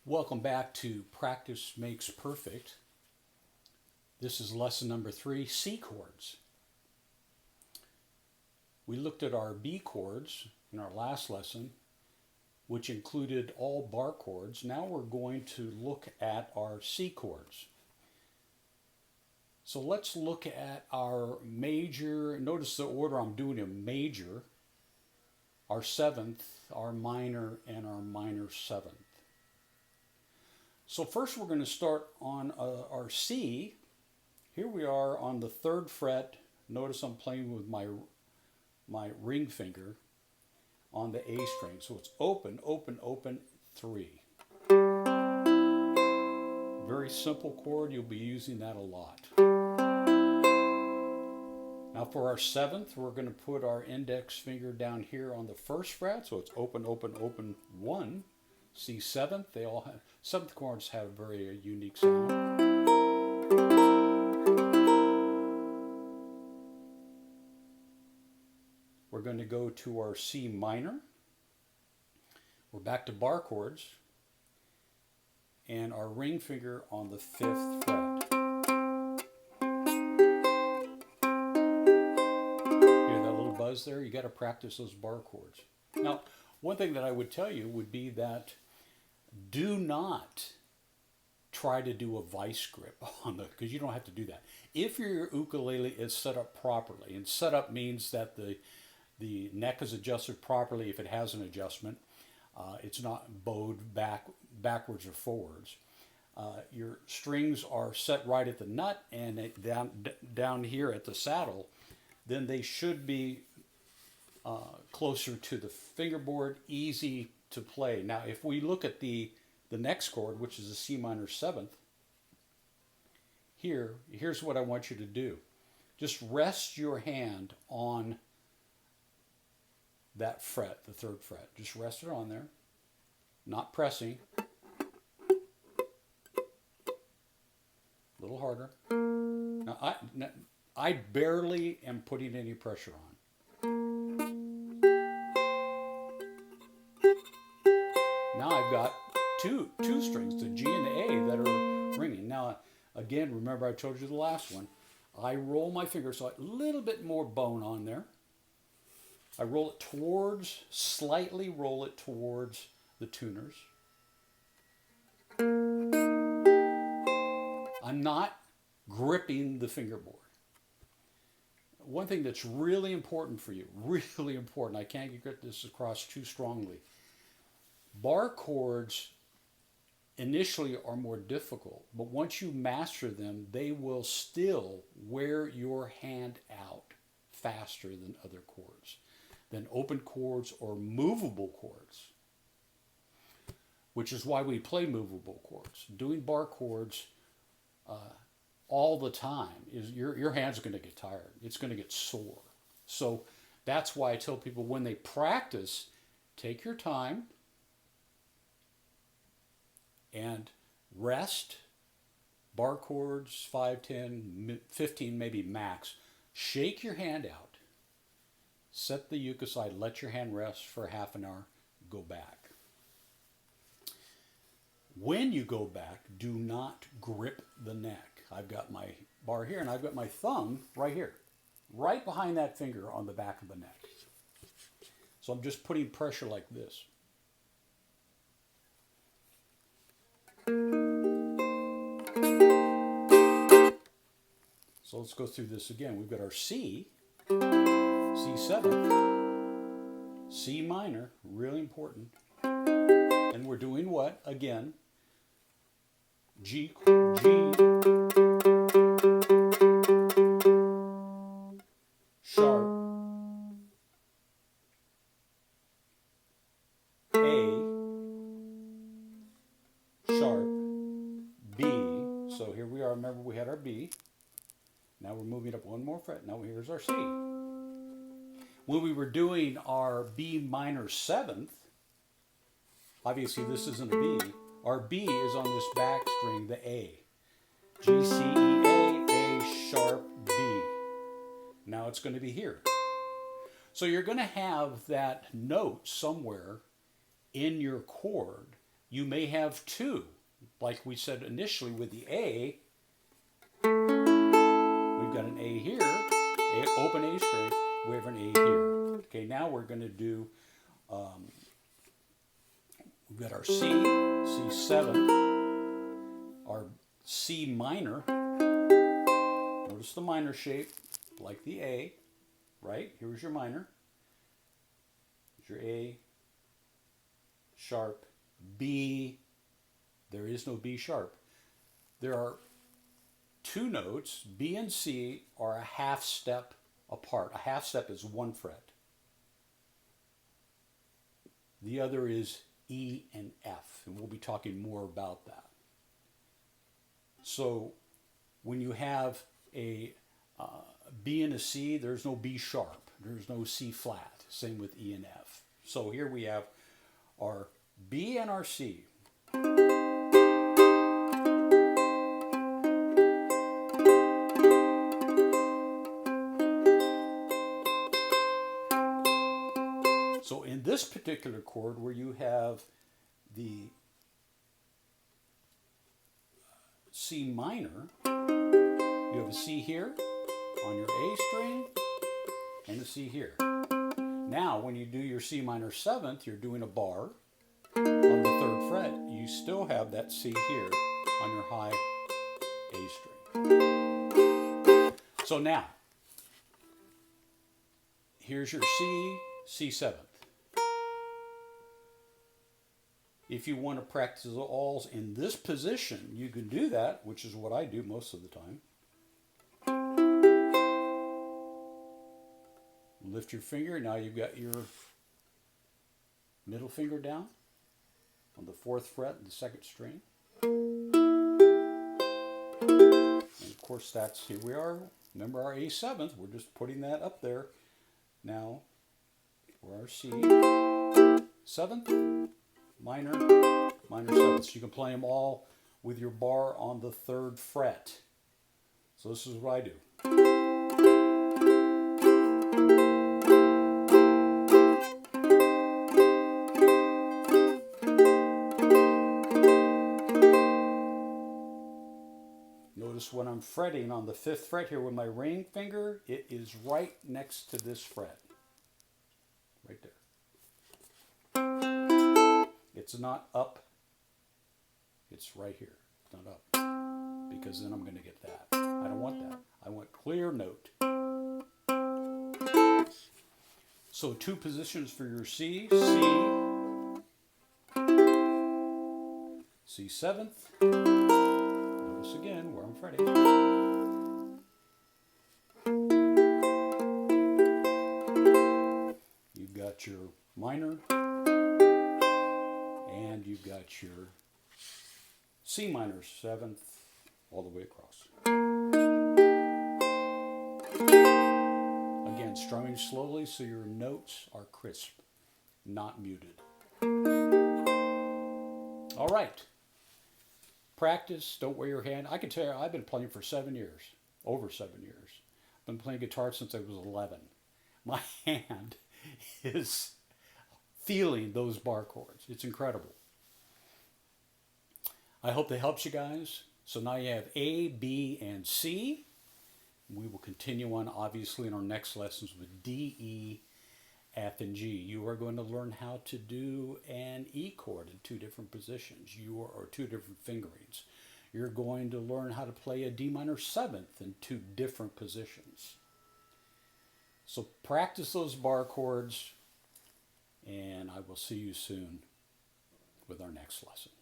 Welcome back to Practice Makes Perfect. This is lesson number 3, C chords. We looked at our B chords in our last lesson, which included all bar chords. Now we're going to look at our C chords. So let's look at our major. Notice the order I'm doing them: major, our seventh, our minor, and our minor seventh. So first we're going to start on our C. Here we are on the 3rd fret. Notice I'm playing with my ring finger on the A string. So it's open, open, open, 3. Very simple chord. You'll be using that a lot. Now for our 7th, we're going to put our index finger down here on the 1st fret. So it's open, open, open, 1. C 7th, they all have, 7th chords have a very unique sound. We're going to go to our C minor. We're back to bar chords. And our ring finger on the 5th fret. Hear that little buzz there? You got to practice those bar chords. Now, one thing that I would tell you would be that do not try to do a vice grip on the, because you don't have to do that. If your ukulele is set up properly, and set up means that the neck is adjusted properly if it has an adjustment, it's not bowed backwards or forwards. Your strings are set right at the nut and down here at the saddle, then they should be closer to the fingerboard, easy to play. Now, if we look at the next chord, which is a C minor 7th, here's what I want you to do. Just rest your hand on that fret, the 3rd fret. Just rest it on there, not pressing. A little harder. Now, I barely am putting any pressure on. Now I've got two strings, the G and the A, that are ringing. Now, again, remember I told you the last one, I roll my finger, so a little bit more bone on there. I roll it towards, slightly roll it towards the tuners. I'm not gripping the fingerboard. One thing that's really important for you, really important, I can't get this across too strongly. Bar chords initially are more difficult, but once you master them, they will still wear your hand out faster than other chords, than open chords or movable chords, which is why we play movable chords. Doing bar chords all the time is your hand's going to get tired. It's going to get sore. So that's why I tell people when they practice, take your time and rest. Bar chords, 5, 10, 15 maybe max. Shake your hand out. Set the uke aside. Let your hand rest for half an hour. Go back. When you go back, do not grip the neck. I've got my bar here and I've got my thumb right here, right behind that finger on the back of the neck. So I'm just putting pressure like this. So let's go through this again. We've got our C, C7, C minor, really important. And we're doing what? Again, G, sharp, A, sharp, B. So here we are. Remember we had our B. Now we're moving up one more fret. Now here's our C. When we were doing our B minor 7th, obviously this isn't a B. Our B is on this back string, the A. G, C, E, A sharp, B. Now it's going to be here. So you're going to have that note somewhere in your chord You may have two, like we said initially with the A. We've got an A here, open A string. We have an A here. Okay, now we're going to do, we've got our C, C7, our C minor. Notice the minor shape, like the A, right? Here's your minor. Here's your A, sharp, B. There is no B sharp. There are two notes, B and C are a half step apart. A half step is one fret. The other is E and F, and we'll be talking more about that. So when you have a B and a C, there's no B sharp. There's no C flat. Same with E and F. So here we have our B and our C. So in this particular chord where you have the C minor, you have a C here on your A string and a C here. Now when you do your C minor 7th, you're doing a bar on the 3rd fret. You still have that C here on your high A string. So now, here's your C, C7th. If you want to practice the alls in this position, you can do that, which is what I do most of the time. Lift your finger. Now you've got your middle finger down on the 4th fret and the 2nd string. And of course that's, here we are. Remember our A7th, we're just putting that up there. Now, for our C, 7th, minor, minor 7th. So you can play them all with your bar on the 3rd fret. So this is what I do. Notice when I'm fretting on the 5th fret here with my ring finger, it is right next to this fret. Right there. It's not up. It's right here. It's not up. Because then I'm going to get that. I don't want that. I want clear note. So two positions for your C. C. C7th. Notice again where I'm fretting. You've got your minor. And you've got your C minor 7th all the way across. Again, strumming slowly so your notes are crisp, not muted. All right. Practice, don't wear your hand. I can tell you, I've been playing for 7 years, over 7 years. I've been playing guitar since I was 11. My hand is feeling those bar chords. It's incredible. I hope that helps you guys. So now you have A, B, and C. We will continue on, obviously, in our next lessons with D, E, F, and G. You are going to learn how to do an E chord in two different positions, or two different fingerings. You're going to learn how to play a D minor 7th in two different positions. So practice those bar chords, and I will see you soon with our next lesson.